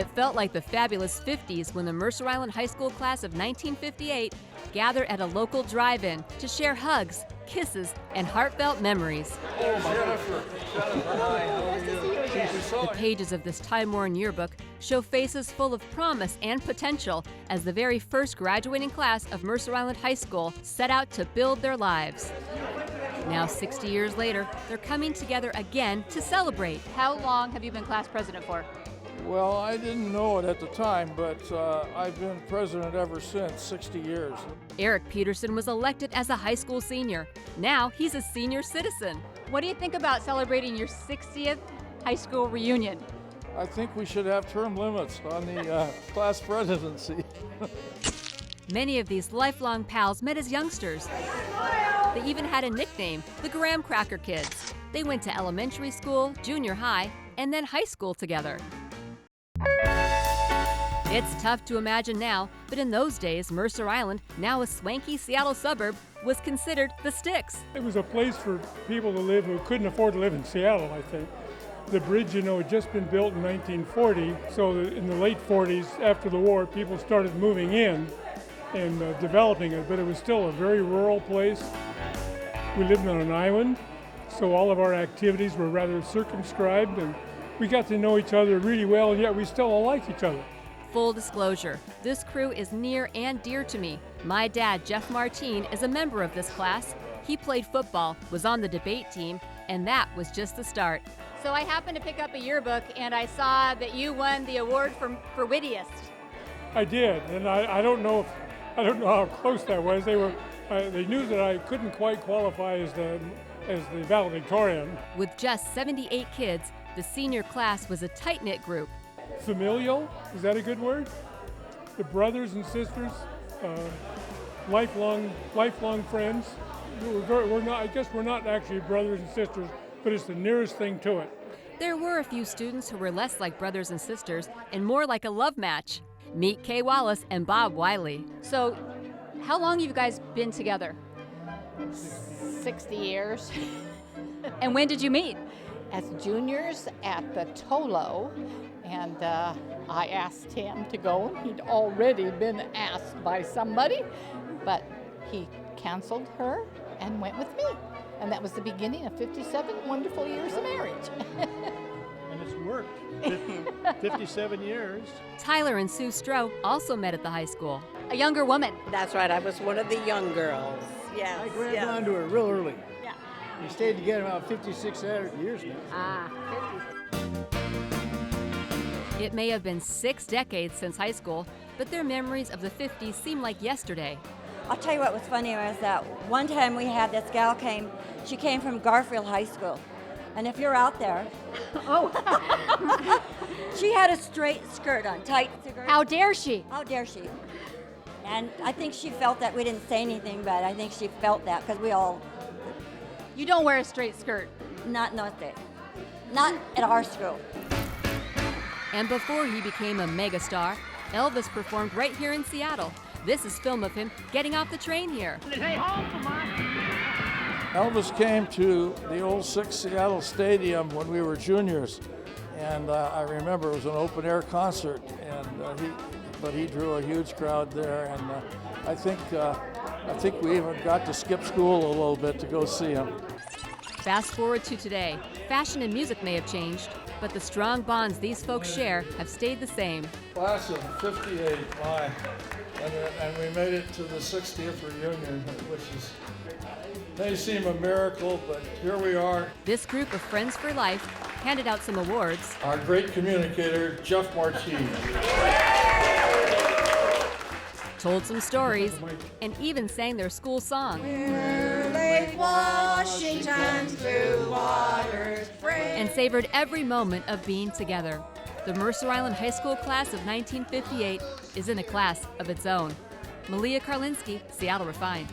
It felt like the fabulous 50s when the Mercer Island High School class of 1958 gathered at a local drive-in to share hugs, kisses, and heartfelt memories. The pages of this time-worn yearbook show faces full of promise and potential as the very first graduating class of Mercer Island High School set out to build their lives. Now, 60 years later, they're coming together again to celebrate. How long have you been class president for? Well, I didn't know it at the time, but I've been president ever since, 60 years. Eric Peterson was elected as a high school senior. Now he's a senior citizen. What do you think about celebrating your 60th high school reunion? I think we should have term limits on the class presidency. Many of these lifelong pals met as youngsters. They even had a nickname, the Graham Cracker Kids. They went to elementary school, junior high, and then high school together. It's tough to imagine now, but in those days, Mercer Island, now a swanky Seattle suburb, was considered the sticks. It was a place for people to live who couldn't afford to live in Seattle, I think. The bridge, had just been built in 1940, so in the late 40s, after the war, people started moving in and developing it, but it was still a very rural place. We lived on an island, so all of our activities were rather circumscribed, and we got to know each other really well, and yet we still all liked each other. Full disclosure, this crew is near and dear to me. My dad, Jeff Martine, is a member of this class. He played football, was on the debate team, and that was just the start. So I happened to pick up a yearbook, and I saw that you won the award for wittiest. I did, and I don't know how close that was. They knew that I couldn't quite qualify as the valedictorian. With just 78 kids, the senior class was a tight-knit group. Familial, is that a good word? The brothers and sisters, lifelong friends. I guess we're not actually brothers and sisters, but it's the nearest thing to it. There were a few students who were less like brothers and sisters and more like a love match. Meet Kay Wallace and Bob Wiley. So, how long have you guys been together? 60 years. And when did you meet? As juniors at the Tolo, and I asked him to go. He'd already been asked by somebody, but he canceled her and went with me. And that was the beginning of 57 wonderful years of marriage. And it's worked. 57 years. Tyler and Sue Stroh also met at the high school. A younger woman. That's right, I was one of the young girls. Yes. I grabbed onto her real early. Yeah. We stayed together about 56 years now. 50. It may have been 6 decades since high school, but their memories of the 50s seem like yesterday. I'll tell you what was funny was that one time we had this gal she came from Garfield High School. And if you're out there, she had a straight skirt on, tight skirt. How dare she? How dare she? And I think she felt that. We didn't say anything, but I think she felt that because we all... You don't wear a straight skirt. Not at our school. And before he became a megastar, Elvis performed right here in Seattle. This is film of him getting off the train here. Elvis came to the old 6 Seattle Stadium when we were juniors, and I remember it was an open-air concert, but he drew a huge crowd there, and I think we even got to skip school a little bit to go see him. Fast forward to today. Fashion and music may have changed, but the strong bonds these folks share have stayed the same. Class of 58, and we made it to the 60th reunion, which may seem a miracle, but here we are. This group of friends for life handed out some awards. Our great communicator, Jeff Martine. Told some stories, and even sang their school song. Lake Washington's blue waters And savored every moment of being together. The Mercer Island High School class of 1958 is in a class of its own. Malia Karlinski, Seattle Refined.